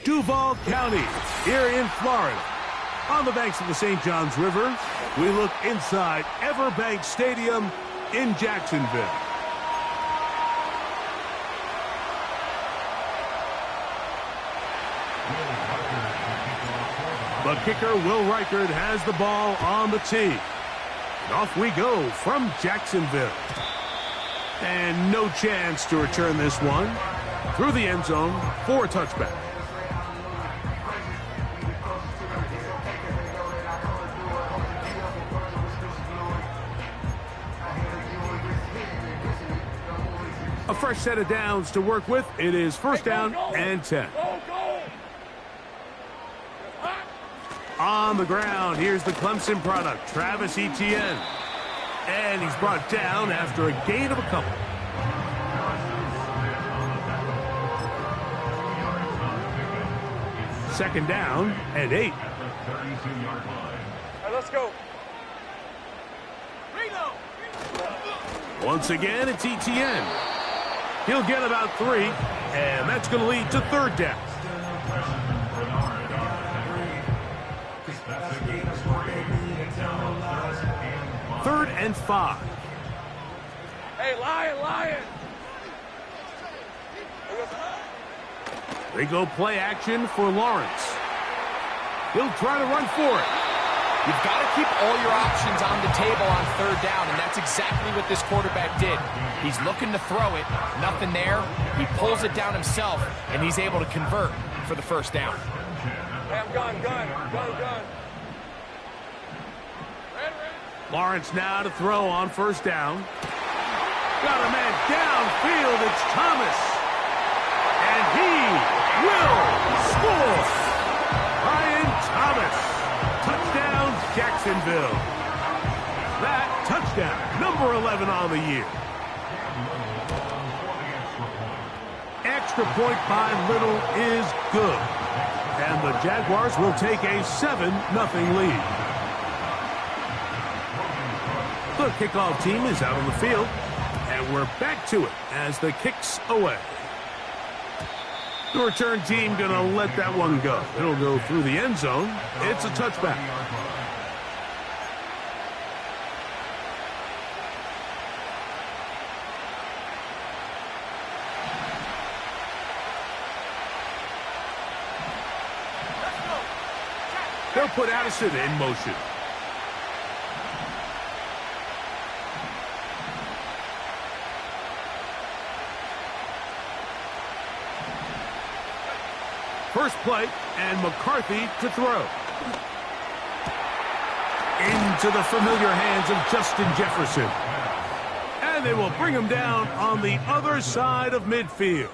Duval County, here in Florida. On the banks of the St. Johns River, we look inside Everbank Stadium in Jacksonville. The kicker, Will Reichert, has the ball on the tee. And off we go from Jacksonville. And no chance to return this one through the end zone for a touchback. A fresh set of downs to work with. It is first down and 10. On the ground, here's the Clemson product, Travis Etienne. And he's brought down after a gain of a couple. Second down and 8. All right, let's go. Once again, it's Etienne. He'll get about 3, and that's going to lead to third down. Third and 5. Hey, Lion! They go play action for Lawrence. He'll try to run for it. You've got to keep all your options on the table on third down, and that's exactly what this quarterback did. He's looking to throw it, nothing there. He pulls it down himself, and he's able to convert for the first down. Hey, I'm gun. Lawrence now to throw on first down. Got a man downfield. It's Thomas. And he will score. Brian Thomas. Touchdown, Jacksonville. That touchdown, number 11 on the year. Extra point by Little is good. And the Jaguars will take a 7-0 lead. The kickoff team is out on the field, and we're back to it as the kick's away. The return team going to let that one go. It'll go through the end zone. It's a touchback. They'll put Addison in motion. First play, and McCarthy to throw. Into the familiar hands of Justin Jefferson. And they will bring him down on the other side of midfield.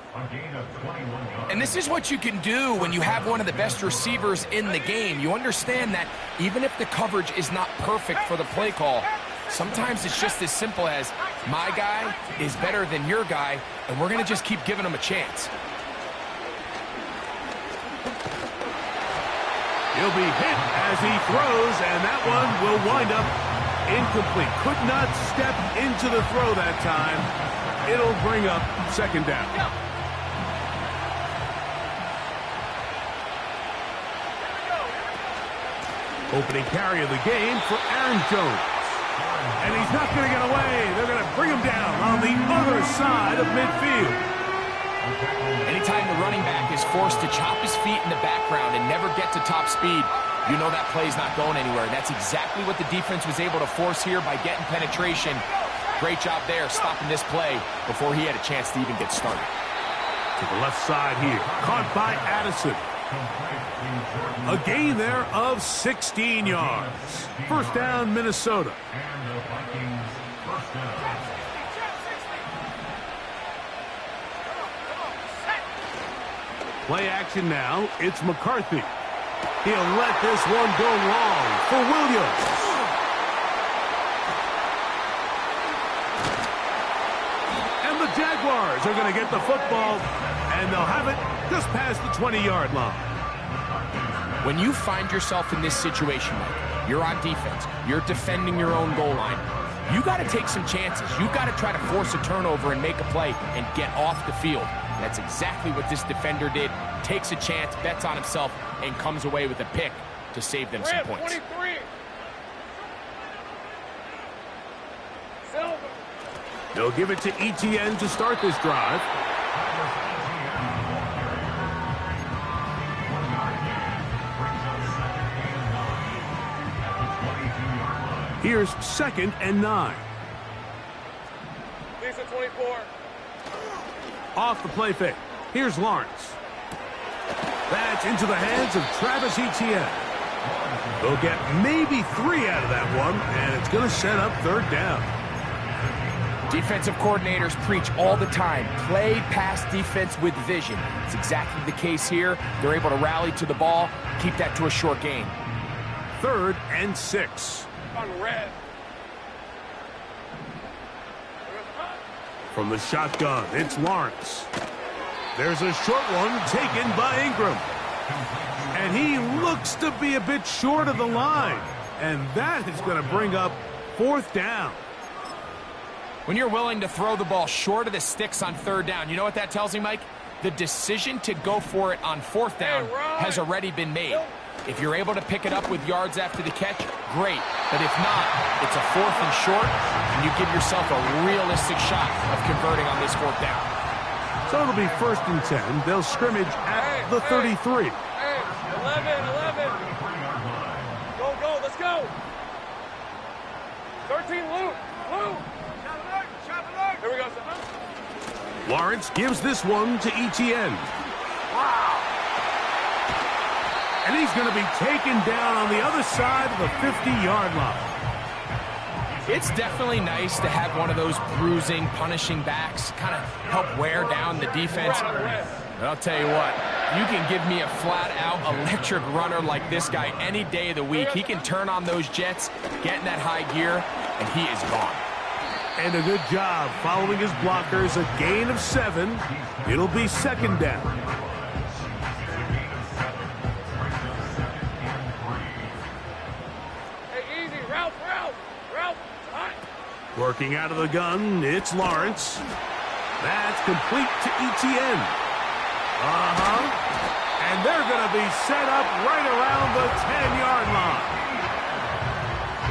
And this is what you can do when you have one of the best receivers in the game. You understand that even if the coverage is not perfect for the play call, sometimes it's just as simple as my guy is better than your guy, and we're going to just keep giving him a chance. He'll be hit as he throws, and that one will wind up incomplete. Could not step into the throw that time. It'll bring up second down. Opening carry of the game for Aaron Jones. And he's not going to get away. They're going to bring him down on the other side of midfield. Anytime the running back is forced to chop his feet in the background and never get to top speed, you know that play's not going anywhere. And that's exactly what the defense was able to force here by getting penetration. Great job there stopping this play before he had a chance to even get started. To the left side here. Caught by Addison. A gain there of 16 yards. First down, Minnesota. Play action now. It's McCarthy. He'll let this one go long for Williams. And the Jaguars are going to get the football, and they'll have it just past the 20-yard line. When you find yourself in this situation, Mike, you're on defense, you're defending your own goal line, you got to take some chances. You got to try to force a turnover and make a play and get off the field. That's exactly what this defender did. Takes a chance, bets on himself, and comes away with a pick to save them some points. 23. Silver. They'll give it to ETN to start this drive. Here's 2nd and 9. Lisa 24. Off the play fake. Here's Lawrence. That's into the hands of Travis Etienne. They'll get maybe 3 out of that one, and it's going to set up 3rd down. Defensive coordinators preach all the time, play pass defense with vision. It's exactly the case here. They're able to rally to the ball, keep that to a short gain. 3rd and 6. On red. From the shotgun, it's Lawrence. There's a short one taken by Ingram. And he looks to be a bit short of the line. And that is going to bring up 4th down. When you're willing to throw the ball short of the sticks on 3rd down, you know what that tells me, Mike? The decision to go for it on 4th down has already been made. If you're able to pick it up with yards after the catch, great. But if not, it's a 4th and short, and you give yourself a realistic shot of converting on this 4th down. So it'll be 1st and 10. They'll scrimmage at the 33. 11. Go, let's go. 13, Luke. Here we go, son. Lawrence gives this one to ETN. Wow. And he's going to be taken down on the other side of the 50-yard line. It's definitely nice to have one of those bruising, punishing backs kind of help wear down the defense. But I'll tell you what, you can give me a flat-out electric runner like this guy any day of the week. He can turn on those jets, get in that high gear, and he is gone. And a good job following his blockers, a gain of 7. It'll be 2nd down. Hey, easy, Ralph. Working out of the gun, it's Lawrence. That's complete to ETN. And they're going to be set up right around the 10-yard line.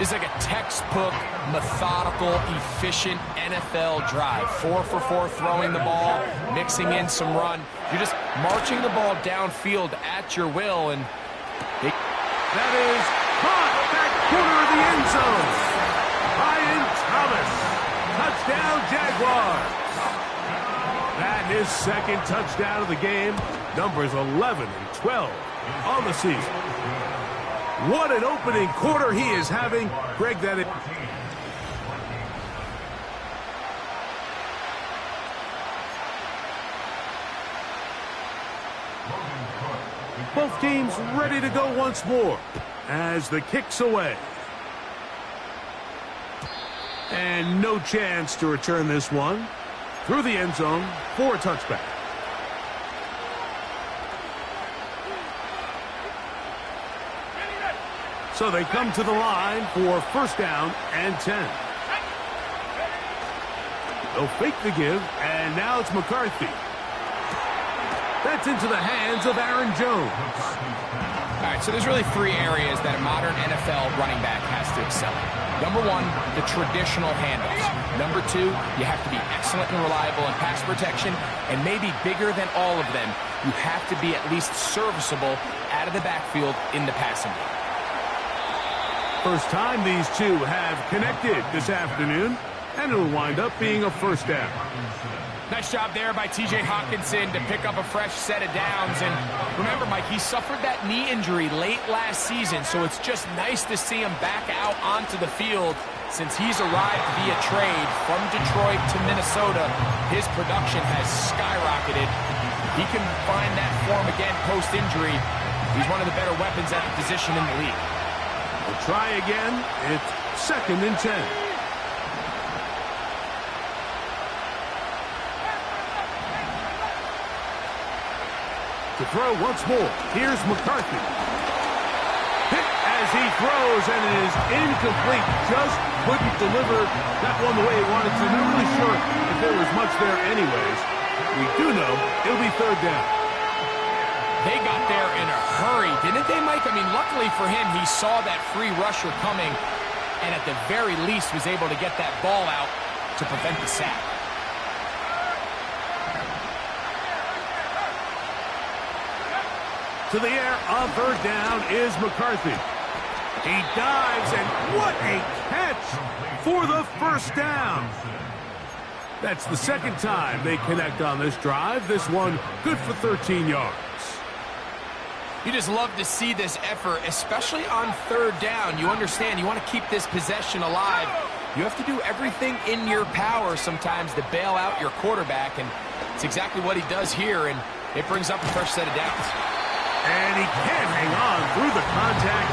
It's like a textbook, methodical, efficient NFL drive. 4 for 4 throwing the ball, mixing in some run. You're just marching the ball downfield at your will. And that is caught back corner of the end zone. Ryan Thomas. Touchdown, Jaguars. That is 2nd touchdown of the game. Numbers 11 and 12 on the season. What an opening quarter he is having. Greg, that is... Both teams ready to go once more as the kick's away. And no chance to return this one. Through the end zone for a touchback. So they come to the line for 1st down and 10. They'll fake the give, and now it's McCarthy. That's into the hands of Aaron Jones. All right, so there's really 3 areas that a modern NFL running back has to excel in. Number 1, the traditional handoffs. Number 2, you have to be excellent and reliable in pass protection, and maybe bigger than all of them, you have to be at least serviceable out of the backfield in the passing game. First time these two have connected this afternoon, and it'll wind up being a 1st down. Nice job there by T.J. Hawkinson to pick up a fresh set of downs. And remember, Mike, he suffered that knee injury late last season, so it's just nice to see him back out onto the field since he's arrived via trade from Detroit to Minnesota. His production has skyrocketed. He can find that form again post-injury. He's one of the better weapons at the position in the league. We'll try again. It's 2nd and 10. To throw once more. Here's McCarthy. Hit as he throws, and it is incomplete. Just couldn't deliver that one the way he wanted to. Not really sure if there was much there anyways. We do know it'll be third down. They got there in a hurry, didn't they, Mike? I mean, luckily for him, he saw that free rusher coming and at the very least was able to get that ball out to prevent the sack. To the air on third down is McCarthy. He dives, and what a catch for the first down. That's the second time they connect on this drive. This one good for 13 yards. You just love to see this effort, especially on third down. You understand, you want to keep this possession alive. You have to do everything in your power sometimes to bail out your quarterback, and it's exactly what he does here, and it brings up a fresh set of downs. And he can't hang on through the contact.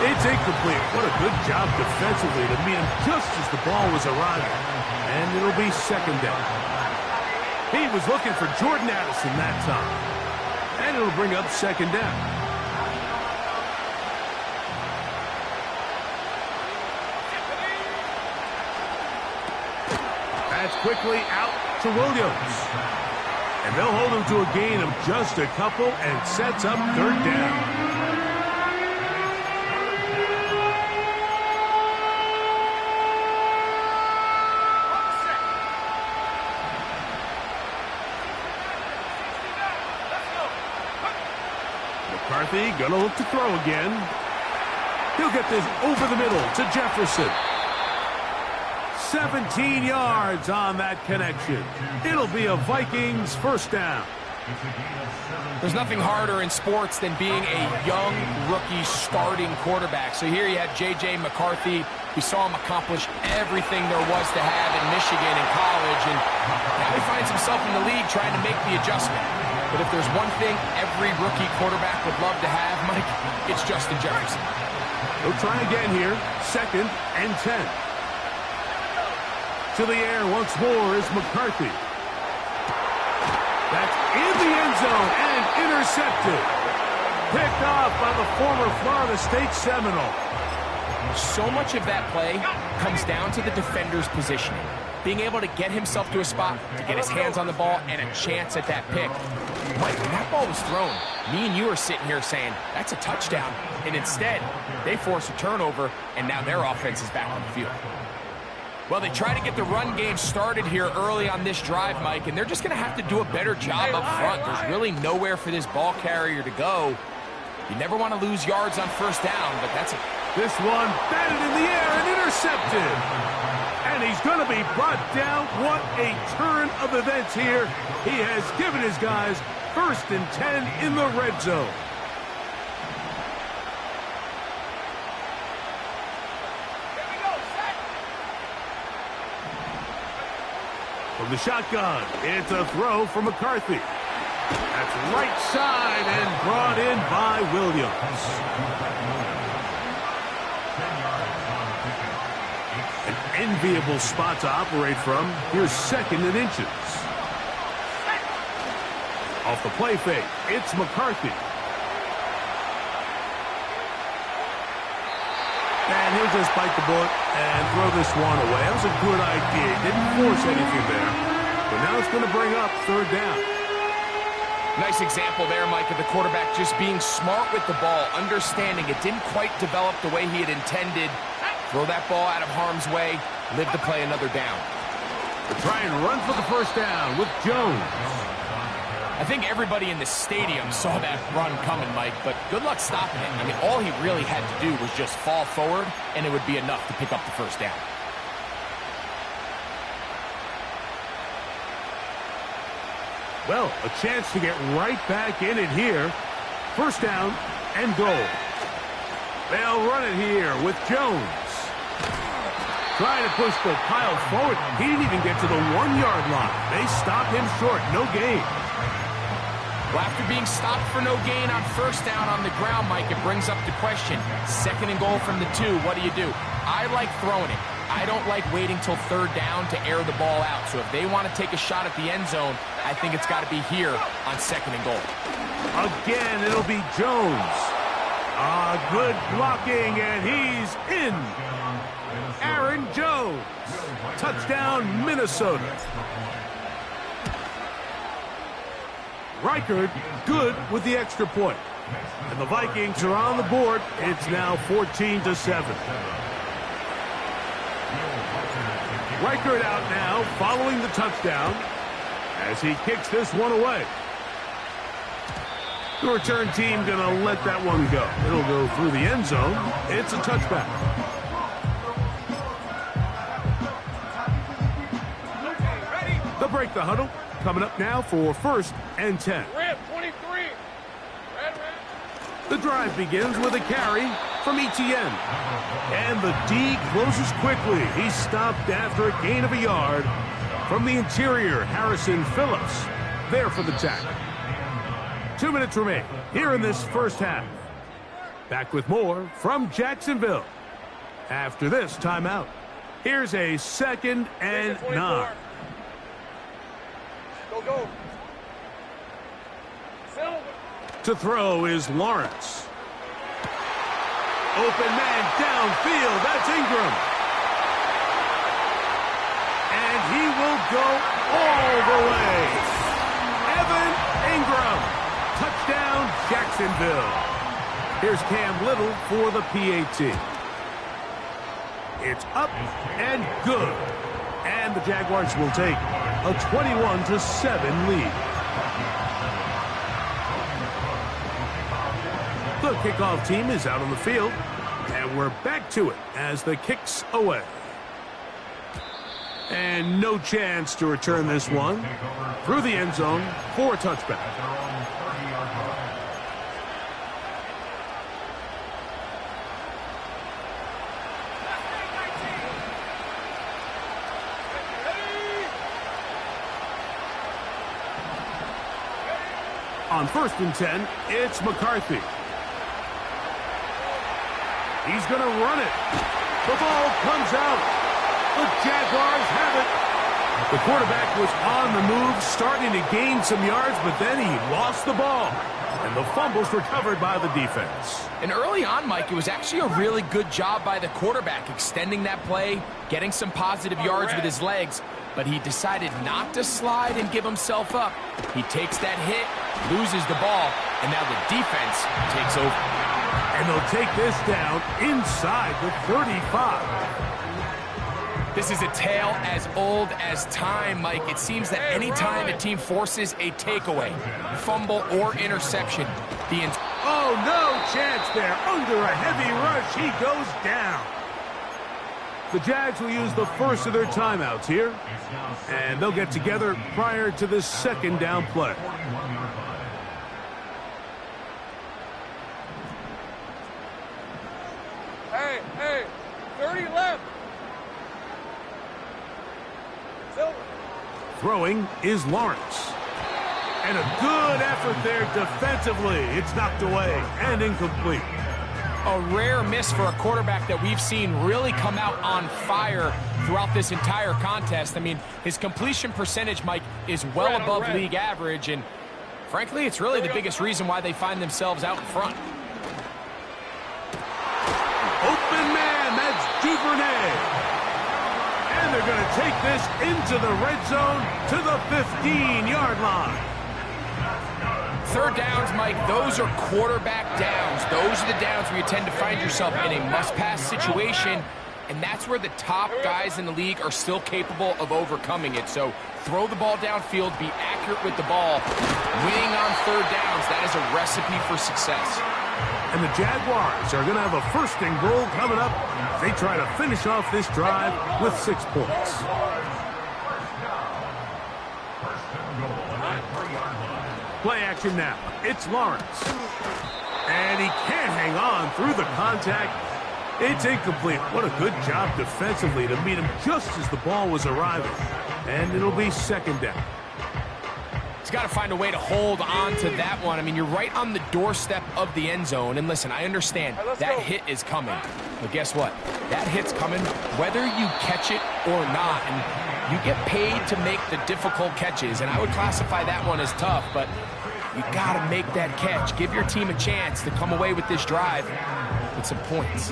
It's incomplete. What a good job defensively to meet him just as the ball was arriving. And it'll be second down. He was looking for Jordan Addison that time. And it'll bring up second down. That's quickly out to Williams. And they'll hold him to a gain of just a couple and sets up third down. McCarthy gonna look to throw again. He'll get this over the middle to Jefferson. 17 yards on that connection. It'll be a Vikings first down. There's nothing harder in sports than being a young rookie starting quarterback. So here you have J.J. McCarthy. We saw him accomplish everything there was to have in Michigan in college, and now he finds himself in the league trying to make the adjustment. But if there's one thing every rookie quarterback would love to have, Mike, it's Justin Jefferson. He'll try again here. Second and 10. To the air once more is McCarthy. That's in the end zone and intercepted. Picked off by the former Florida State Seminole. So much of that play comes down to the defender's positioning. Being able to get himself to a spot, to get his hands on the ball, and a chance at that pick. Mike, when that ball was thrown, me and you are sitting here saying, that's a touchdown. And instead, they force a turnover, and now their offense is back on the field. Well, they try to get the run game started here early on this drive, Mike, and they're just going to have to do a better job up front. There's really nowhere for this ball carrier to go. You never want to lose yards on first down, but that's it. This one batted in the air and intercepted. And he's going to be brought down. What a turn of events here. He has given his guys first and 10 in the red zone. From the shotgun, it's a throw for McCarthy. That's right side and brought in by Williams. An enviable spot to operate from. Here's second and inches. Off the play fake, it's McCarthy. And he'll just bite the bullet and throw this one away. That was a good idea. Didn't force anything there. But now it's going to bring up third down. Nice example there, Mike, of the quarterback just being smart with the ball, understanding it didn't quite develop the way he had intended. Throw that ball out of harm's way, live to play another down. They'll try and run for the first down with Jones. I think everybody in the stadium saw that run coming, Mike, but good luck stopping it. I mean, all he really had to do was just fall forward, and it would be enough to pick up the first down. Well, a chance to get right back in it here. First down and goal. They'll run it here with Jones. Trying to push the pile forward. He didn't even get to the 1-yard line. They stopped him short. No gain. Well, after being stopped for no gain on first down on the ground, Mike, it brings up the question. Second and goal from the 2, what do? I like throwing it. I don't like waiting till third down to air the ball out. So if they want to take a shot at the end zone, I think it's got to be here on second and goal. Again, it'll be Jones. Good blocking, and he's in. Aaron Jones. Touchdown, Minnesota. Reichard good with the extra point. And the Vikings are on the board. It's now 14-7. Reichard out now following the touchdown as he kicks this one away. The return team going to let that one go. It'll go through the end zone. It's a touchback. They'll break the huddle. Coming up now for 1st and 10. Red 23. Red. The drive begins with a carry from Etienne. And the D closes quickly. He's stopped after a gain of a yard from the interior, Harrison Phillips. There for the tackle. 2 minutes remain here in this first half. Back with more from Jacksonville after this timeout. Here's a 2nd and 9. Go. Silver. To throw is Lawrence. Open man downfield. That's Ingram. And he will go all the way. Evan Ingram. Touchdown, Jacksonville. Here's Cam Little for the PAT. It's up and good. And the Jaguars will take a 21-7 lead. The kickoff team is out on the field, and we're back to it as the kick's away. And no chance to return this one through the end zone for a touchback. On 1st and 10, it's McCarthy. He's going to run it. The ball comes out. The Jaguars have it. The quarterback was on the move, starting to gain some yards, but then he lost the ball. And the fumble's recovered by the defense. And early on, Mike, it was actually a really good job by the quarterback, extending that play, getting some positive yards with his legs. But he decided not to slide and give himself up. He takes that hit, loses the ball, and now the defense takes over. And they'll take this down inside the 35. This is a tale as old as time, Mike. It seems that any time a team forces a takeaway, fumble, or interception, oh, no chance there. Under a heavy rush, he goes down. The Jags will use the first of their timeouts here, and they'll get together prior to this 2nd down play. Hey, 30 left. Silver. Throwing is Lawrence. And a good effort there defensively. It's knocked away and incomplete. A rare miss for a quarterback that we've seen really come out on fire throughout this entire contest. I mean, his completion percentage, Mike, is well above league average, and frankly, it's really the biggest reason why they find themselves out in front. Open man, that's Duvernay. And they're going to take this into the red zone to the 15-yard line. 3rd downs, Mike, those are quarterback downs. Those are the downs where you tend to find yourself in a must-pass situation, and that's where the top guys in the league are still capable of overcoming it. So throw the ball downfield, be accurate with the ball. Winning on 3rd downs, that is a recipe for success. And the Jaguars are going to have a 1st and goal coming up. They try to finish off this drive with 6 points. Play action now. It's Lawrence. And he can't hang on through the contact. It's incomplete. What a good job defensively to meet him just as the ball was arriving. And it'll be 2nd down. He's got to find a way to hold on to that one. I mean, you're right on the doorstep of the end zone. And listen, I understand that hit is coming. But guess what? That hit's coming whether you catch it or not. And you get paid to make the difficult catches. And I would classify that one as tough. But you got to make that catch. Give your team a chance to come away with this drive with some points.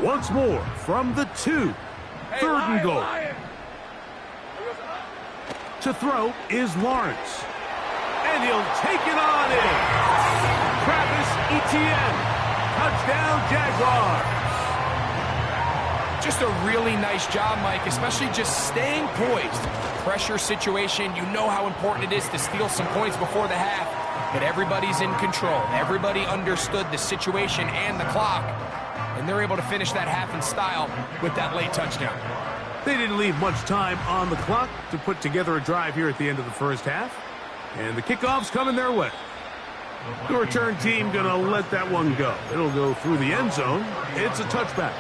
Once more from the 2. Third and goal. Lion. To throw is Lawrence. And he'll take it on in. Travis Etienne. Touchdown, Jaguars. Just a really nice job, Mike, especially just staying poised. Pressure situation, you know how important it is to steal some points before the half, but everybody's in control. Everybody understood the situation and the clock, and they're able to finish that half in style with that late touchdown. They didn't leave much time on the clock to put together a drive here at the end of the first half, and the kickoff's coming their way. The return team going to let that one go. It'll go through the end zone. It's a touchback.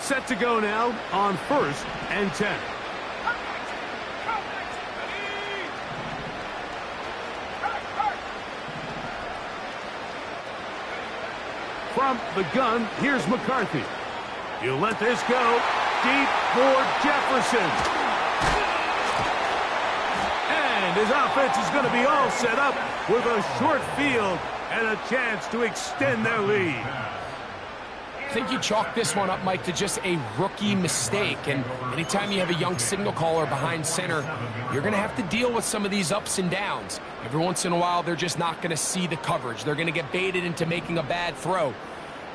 Set to go now on 1st and 10. From the gun, here's McCarthy. He'll let this go deep for Jefferson. And his offense is going to be all set up with a short field and a chance to extend their lead. I think you chalk this one up, Mike, to just a rookie mistake. And anytime you have a young signal caller behind center, you're going to have to deal with some of these ups and downs. Every once in a while, they're just not going to see the coverage. They're going to get baited into making a bad throw.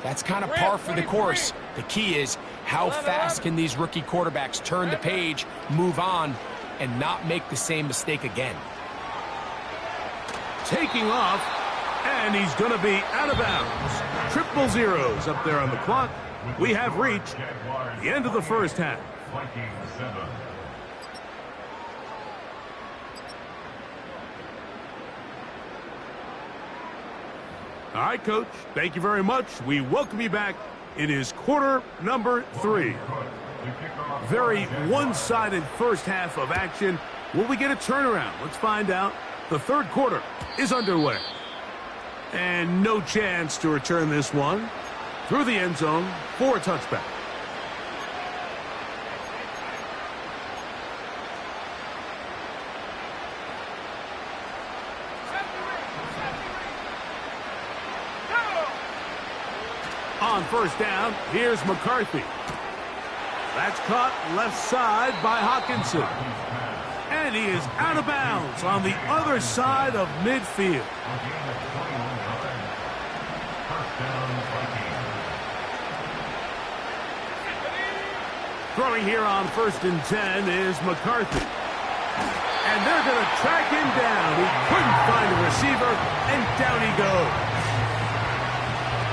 That's kind of par for the course. The key is how fast can these rookie quarterbacks turn the page, move on, and not make the same mistake again. Taking off, and he's going to be out of bounds. Triple zeros up there on the clock. We have reached the end of the first half. All right, Coach, thank you very much. We welcome you back. It is quarter number 3. Very one-sided first half of action. Will we get a turnaround? Let's find out. The third quarter is underway. And no chance to return this one through the end zone for a touchback. On first down, here's McCarthy. That's caught left side by Hawkinson. And he is out of bounds on the other side of midfield. Throwing here on 1st and 10 is McCarthy. And they're going to track him down. He couldn't find a receiver, and down he goes.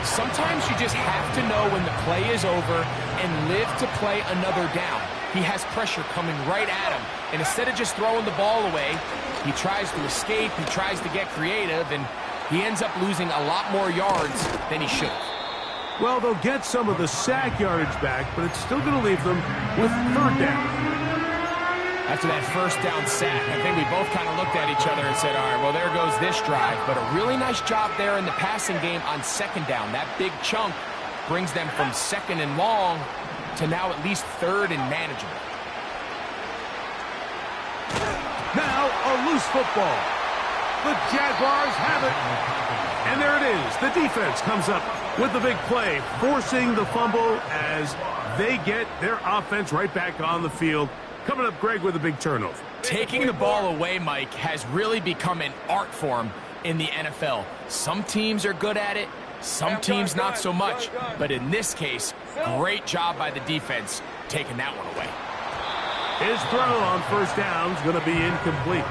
Sometimes you just have to know when the play is over and live to play another down. He has pressure coming right at him, and instead of just throwing the ball away, he tries to escape, he tries to get creative, and he ends up losing a lot more yards than he should have. Well, they'll get some of the sack yardage back, but it's still going to leave them with 3rd down. After that first down sack, I think we both kind of looked at each other and said, all right, well, there goes this drive. But a really nice job there in the passing game on 2nd down. That big chunk brings them from 2nd and long to now at least 3rd and manageable. Now a loose football. The Jaguars have it. And there it is. The defense comes up with the big play, forcing the fumble as they get their offense right back on the field. Coming up, Greg, with a big turnover. Taking the ball away, Mike, has really become an art form in the NFL. Some teams are good at it, some teams not so much. But in this case, great job by the defense taking that one away. His throw on 1st down is going to be incomplete.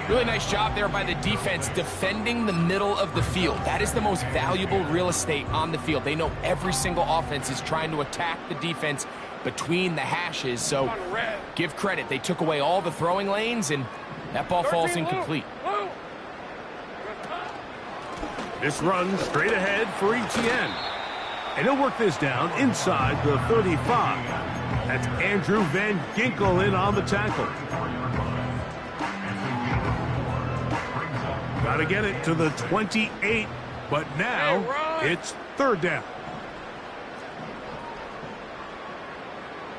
Really nice job there by the defense defending the middle of the field. That is the most valuable real estate on the field. They know every single offense is trying to attack the defense between the hashes, so give credit. They took away all the throwing lanes, and that ball falls incomplete. This run straight ahead for Etienne. And he'll work this down inside the 35. That's Andrew Van Ginkel in on the tackle. Got to get it to the 28, but now it's 3rd down.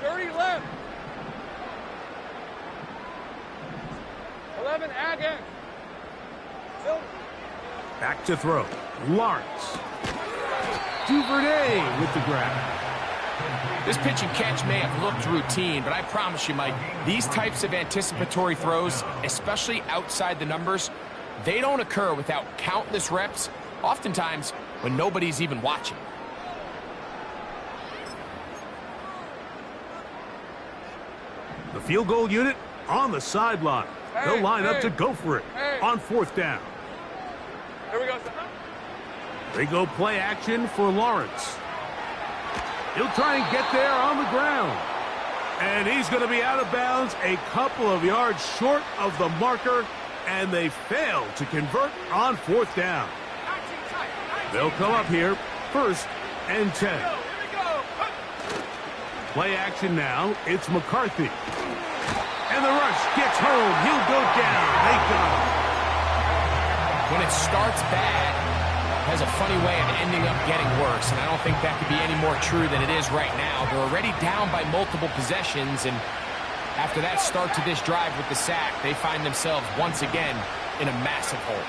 30 left. 11 again. Back to throw. Lawrence. Duvernay with the grab. This pitch and catch may have looked routine, but I promise you, Mike, these types of anticipatory throws, especially outside the numbers, they don't occur without countless reps, oftentimes when nobody's even watching. The field goal unit on the sideline. They'll line up to go for it on 4th down. Here we go. They go play action for Lawrence. He'll try and get there on the ground. And he's going to be out of bounds a couple of yards short of the marker, and they fail to convert on 4th down. They'll come up here, 1st and 10. Play action now. It's McCarthy. And the rush gets home. He'll go down. They got him. When it starts bad, it has a funny way of ending up getting worse, and I don't think that could be any more true than it is right now. They're already down by multiple possessions, and after that start to this drive with the sack, they find themselves once again in a massive hole.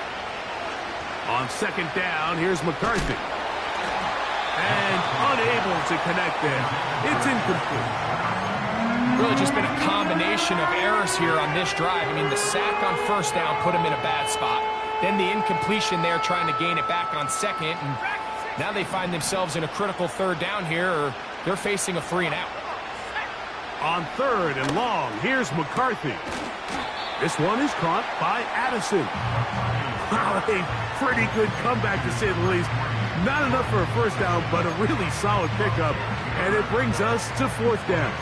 On 2nd down, here's McCarthy. And unable to connect there. It's incomplete. Really just been a combination of errors here on this drive. I mean, the sack on 1st down put him in a bad spot. Then the incompletion there trying to gain it back on 2nd. And now they find themselves in a critical 3rd down here, or they're facing a 3 and out. On 3rd and long, here's McCarthy. This one is caught by Addison. Wow, a pretty good comeback to say the least. Not enough for a 1st down, but a really solid pickup. And it brings us to 4th down.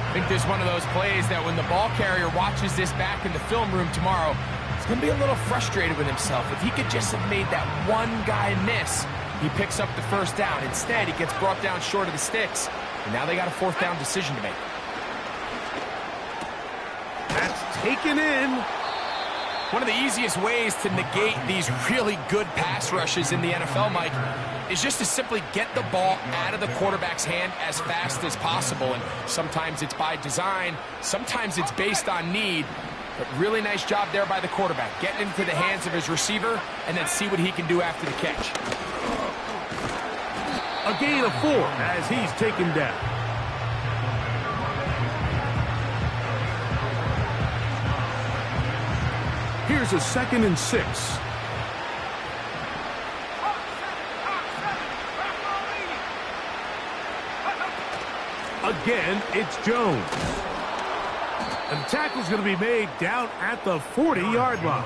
I think this is one of those plays that when the ball carrier watches this back in the film room tomorrow, he's going to be a little frustrated with himself. If he could just have made that one guy miss, he picks up the 1st down. Instead, he gets brought down short of the sticks. And now they got a 4th down decision to make. That's taken in. One of the easiest ways to negate these really good pass rushes in the NFL, Mike, is just to simply get the ball out of the quarterback's hand as fast as possible. And sometimes it's by design, sometimes it's based on need. But really nice job there by the quarterback, getting into the hands of his receiver and then see what he can do after the catch. A gain of 4 as he's taken down. Here's a 2nd and 6. Again, it's Jones. And the tackle's going to be made down at the 40-yard line.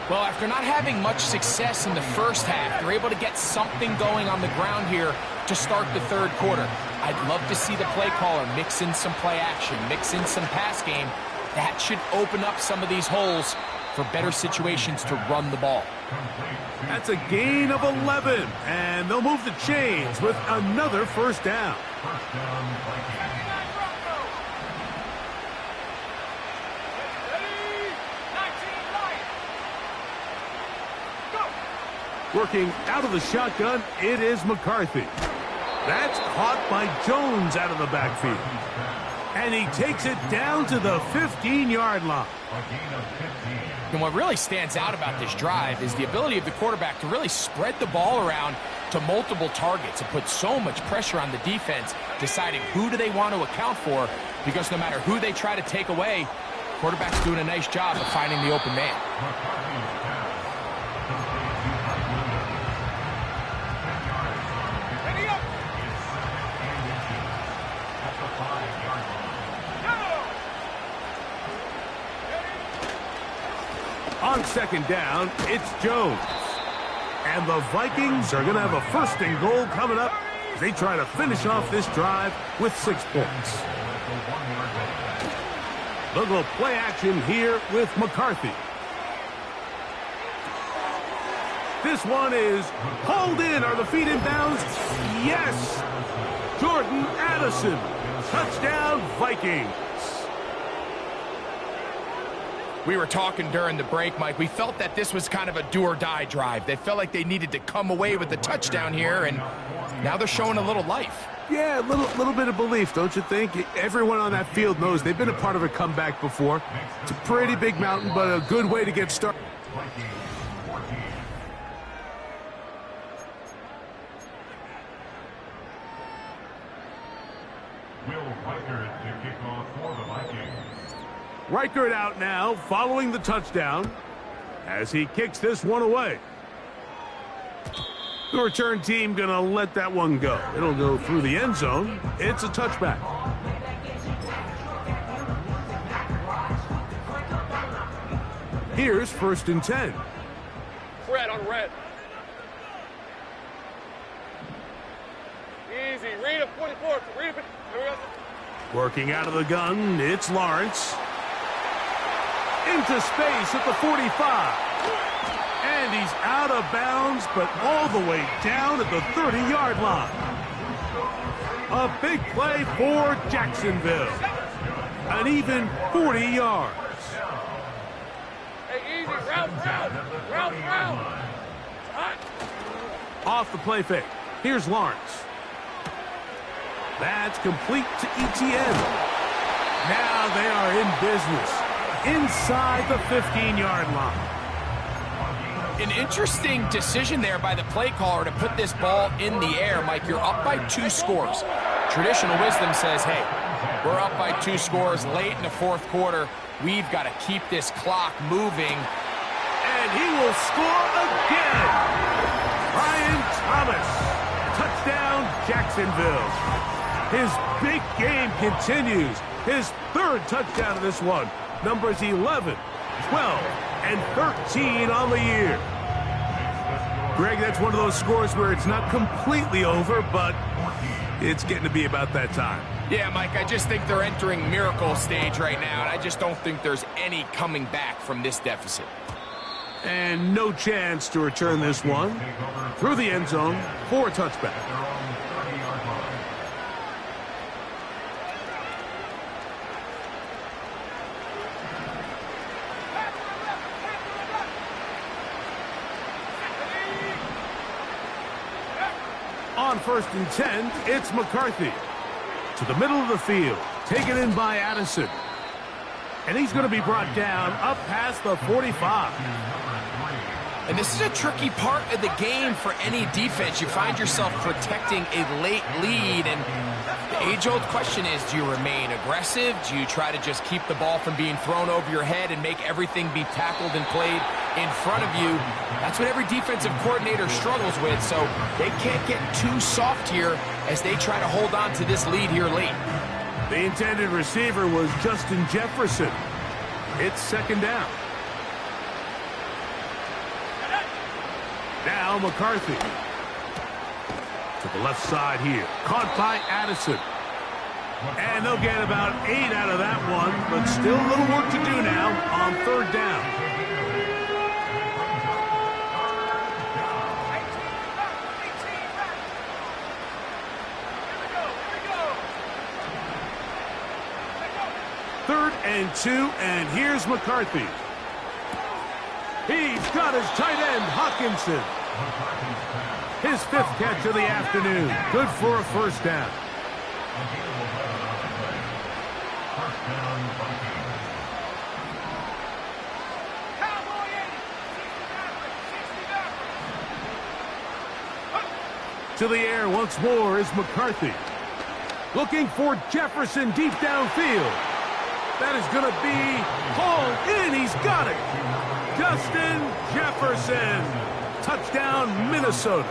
Well, after not having much success in the 1st half, they're able to get something going on the ground here to start the 3rd quarter. I'd love to see the play caller mix in some play action, mix in some pass game. That should open up some of these holes for better situations to run the ball. That's a gain of 11, and they'll move the chains with another 1st down. Working out of the shotgun, it is McCarthy. That's caught by Jones out of the backfield. And he takes it down to the 15-yard line. And what really stands out about this drive is the ability of the quarterback to really spread the ball around to multiple targets and put so much pressure on the defense, deciding who do they want to account for, because no matter who they try to take away, the quarterback's doing a nice job of finding the open man. On 2nd down, it's Jones. And the Vikings are going to have a 1st and goal coming up as they try to finish off this drive with 6 points. They'll go play action here with McCarthy. This one is hauled in. Are the feet in bounds? Yes! Jordan Addison. Touchdown, Vikings. We were talking during the break, Mike. We felt that this was kind of a do-or-die drive. They felt like they needed to come away with the touchdown here, and now they're showing a little life. Yeah, a little bit of belief, don't you think? Everyone on that field knows they've been a part of a comeback before. It's a pretty big mountain, but a good way to get started. Reichert out now, following the touchdown, as he kicks this one away. The return team going to let that one go. It'll go through the end zone. It's a touchback. Here's 1st and 10. Red on red. Easy. Read a 44. Read a 50. Here we go. Working out of the gun, it's Lawrence. Into space at the 45. And he's out of bounds, but all the way down at the 30-yard line. A big play for Jacksonville. An even 40 yards. Hey, easy. Route. Off the play fake. Here's Lawrence. That's complete to ETN. Now they are in business inside the 15-yard line. An interesting decision there by the play caller to put this ball in the air. Mike, you're up by 2 scores. Traditional wisdom says, hey, we're up by 2 scores late in the 4th quarter. We've got to keep this clock moving. And he will score again. Brian Thomas. Touchdown, Jacksonville. His big game continues. His 3rd touchdown of this one. Numbers 11, 12, and 13 on the year. Greg, that's one of those scores where it's not completely over, but it's getting to be about that time. Yeah, Mike, I just think they're entering miracle stage right now, and I just don't think there's any coming back from this deficit. And no chance to return this one through the end zone for a touchback. On 1st and 10, it's McCarthy. To the middle of the field, taken in by Addison. And he's going to be brought down up past the 45. And this is a tricky part of the game for any defense. You find yourself protecting a late lead, and the age-old question is, do you remain aggressive? Do you try to just keep the ball from being thrown over your head and make everything be tackled and played in front of you? That's what every defensive coordinator struggles with, so they can't get too soft here as they try to hold on to this lead here late. The intended receiver was Justin Jefferson. It's 2nd down. Now McCarthy. To the left side here. Caught by Addison. And they'll get about 8 out of that one, but still a little work to do now on 3rd down. Third and 2, and here's McCarthy. He's got his tight end, Hawkinson. His 5th catch of the afternoon. Good for a 1st down. To the air once more is McCarthy. Looking for Jefferson deep downfield. That is going to be hauled in. He's got it. Justin Jefferson. Touchdown, Minnesota.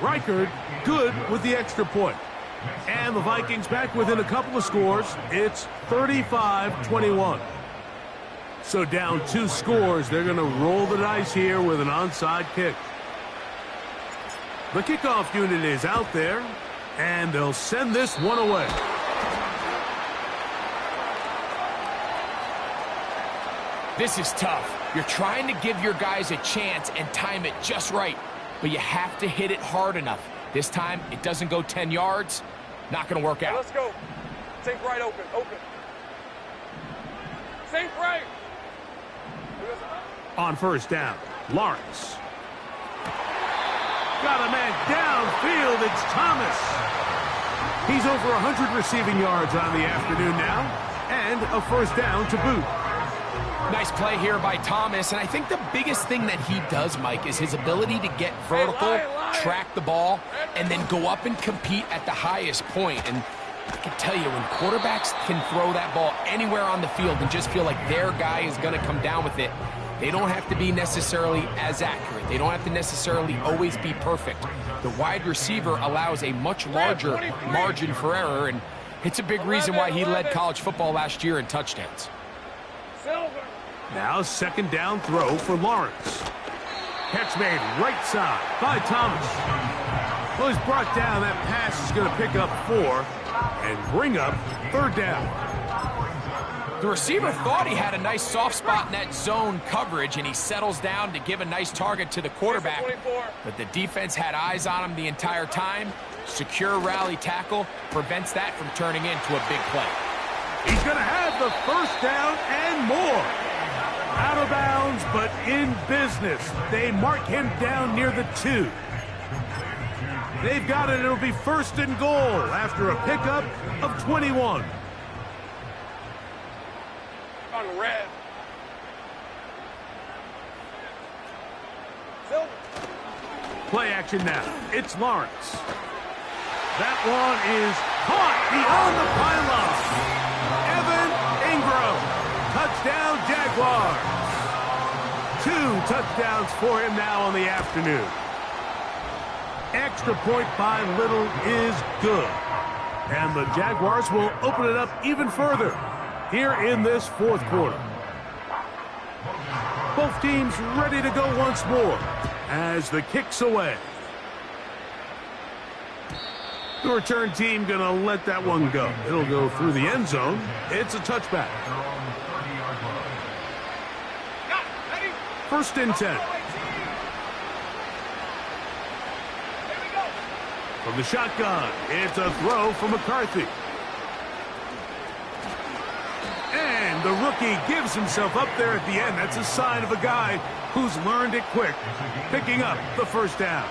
Reichert good with the extra point. And the Vikings back within a couple of scores. It's 35-21. So down 2 scores. They're going to roll the dice here with an onside kick. The kickoff unit is out there, and they'll send this one away. This is tough. You're trying to give your guys a chance and time it just right, but you have to hit it hard enough. This time, it doesn't go 10 yards. Not going to work out. Let's go. Safe right open. Safe right. On 1st down, Lawrence. Got a man downfield. It's Thomas. He's over 100 receiving yards on the afternoon now, and a first down to boot. Nice play here by Thomas, and I think the biggest thing that he does, Mike, is his ability to get vertical, track the ball, and then go up and compete at the highest point. And I can tell you, when quarterbacks can throw that ball anywhere on the field and just feel like their guy is going to come down with it, they don't have to be necessarily as accurate. They don't have to necessarily always be perfect. The wide receiver allows a much larger margin for error, and it's a big reason why he led college football last year in touchdowns. Now second down throw for Lawrence. Catch made right side by Thomas. Well, he's brought down. That pass is going to pick up 4 and bring up third down. The receiver thought he had a nice soft spot in that zone coverage, and he settles down to give a nice target to the quarterback. But the defense had eyes on him the entire time. Secure rally tackle prevents that from turning into a big play. He's going to have the first down and more. Out of bounds, but in business. They mark him down near the 2. They've got it. It'll be first and goal after a pickup of 21. On red. Silver. Play action now. It's Lawrence. That one is caught beyond the pylon. Evan Ingram. Touchdown, Jaguars. 2 touchdowns for him now on the afternoon. Extra point by Little is good. And the Jaguars will open it up even further here in this fourth quarter. Both teams ready to go once more as the kick's away. The return team going to let that one go. It'll go through the end zone. It's a touchback. First and 10. From the shotgun, it's a throw from McCarthy. And the rookie gives himself up there at the end. That's a sign of a guy who's learned it quick, picking up the first down.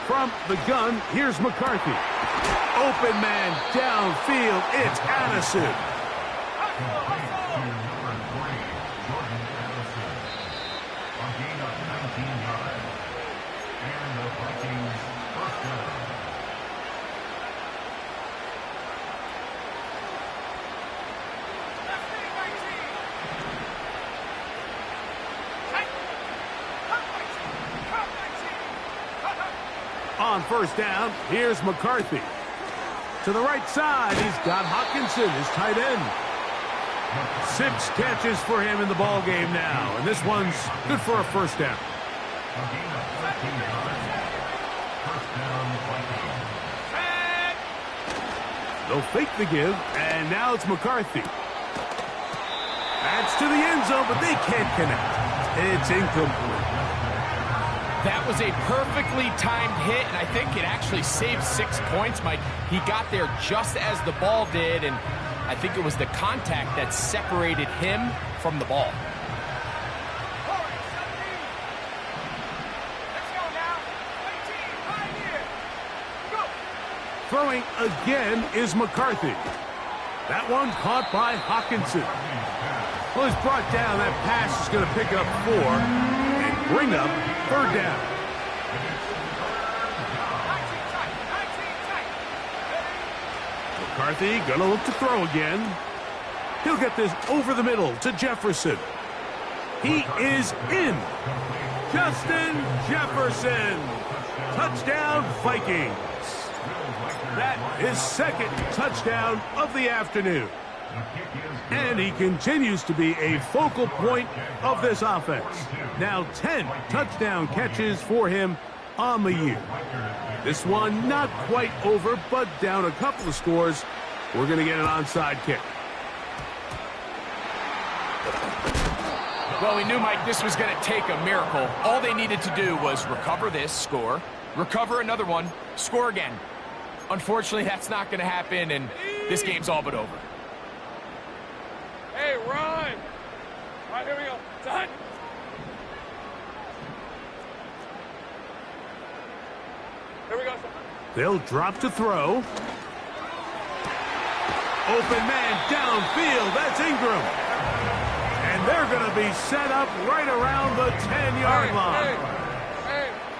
From the gun, here's McCarthy. Open man downfield. It's Addison. On first down, here's McCarthy. To the right side, he's got Hockenson, his tight end. 6 catches for him in the ball game now, and this one's good for a first down. They'll fake the give, and now it's McCarthy. That's to the end zone, but they can't connect. It's incomplete. That was a perfectly timed hit, and I think it actually saved 6 points, Mike. He got there just as the ball did, and I think it was the contact that separated him from the ball. Throwing again is McCarthy. That one caught by Hockenson. Well, he's brought down. That pass is going to pick up 4 and bring up third down. McCarthy going to look to throw again. He'll get this over the middle to Jefferson. He is in. Justin Jefferson. Touchdown, Vikings. That is second touchdown of the afternoon. And he continues to be a focal point of this offense. Now 10 touchdown catches for him on the year. This one not quite over, but down a couple of scores. We're going to get an onside kick. Well, we knew, Mike, this was going to take a miracle. All they needed to do was recover this, score, recover another one, score again. Unfortunately, that's not going to happen, and this game's all but over. Hey, run. All right, here we go. Done. Here we go. They'll drop to throw. Open man downfield. That's Ingram. And they're going to be set up right around the 10-yard line.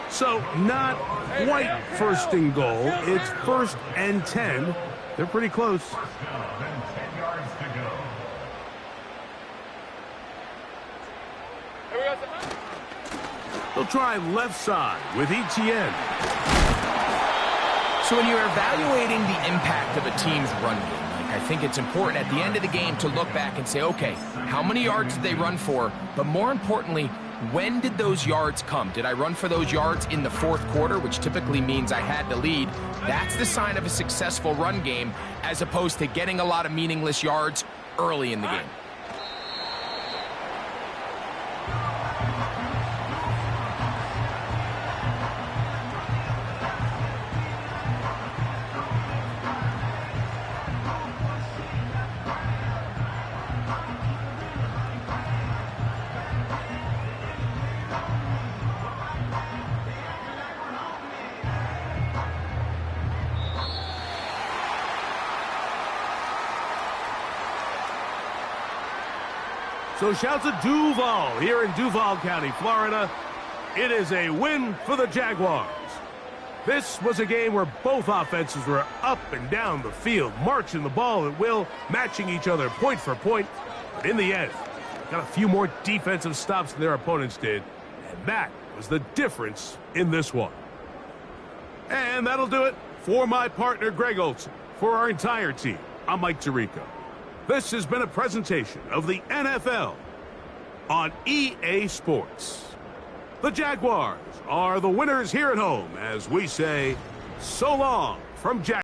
So not quite first and goal. It's 1st and 10. They're pretty close. They'll try left side with Etienne. So when you're evaluating the impact of a team's run game, I think it's important at the end of the game to look back and say, okay, how many yards did they run for? But more importantly, when did those yards come? Did I run for those yards in the 4th quarter, which typically means I had the lead? That's the sign of a successful run game, as opposed to getting a lot of meaningless yards early in the game. So shouts at Duval here in Duval County, Florida. It is a win for the Jaguars. This was a game where both offenses were up and down the field, marching the ball at will, matching each other point for point. But in the end, got a few more defensive stops than their opponents did, and that was the difference in this one. And that'll do it for my partner, Greg Olson. For our entire team, I'm Mike Tirico. This has been a presentation of the NFL on EA Sports. The Jaguars are the winners here at home as we say so long from Jaguars.